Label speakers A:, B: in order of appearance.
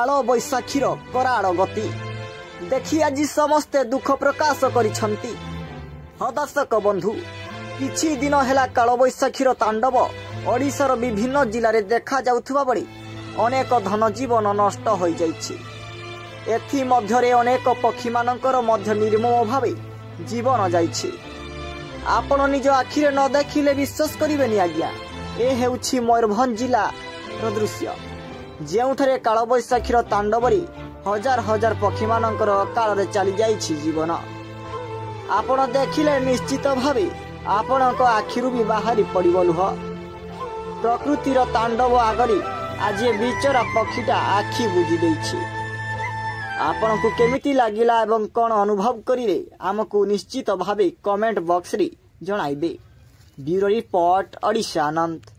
A: काल बैशाखीर कराड़ गति देखि आज समस्ते दुख प्रकाश करिछंती। दर्शक बंधु किछि दिन हेला काल बैशाखीर तांडव ओडिशार विभिन्न जिले में देखा जाउथुबा बड़ी अनेक धन जीवन नष्ट हो जाइछि। एथि मध्यरे अनेक पक्षी मानकर मध्य निर्मम भावे जीवन जाइछि। आपण निज आखिरे न देखिले विश्वास करिवेनी आज्ञा। ए हेउछि मयूरभंज जिला दृश्य जेउठरे काल बैशाखीर तांडवरी हजार हजार पक्षी मानकर काल चली जाइछि जीवन। आपण देखिले निश्चित भावे आपणक आखिरु भी बाहरी पड़िबो लुह। प्रकृतिर तांडव आगरी आज बिचरा पक्षीटा आखि बुझी देछि। आपन को केमिति लागिला एवं कौन अनुभव करिले आमको निश्चित भावे कमेंट बॉक्स रे जणाइबे। ब्यूरो रिपोर्ट ओडिशा आनंद।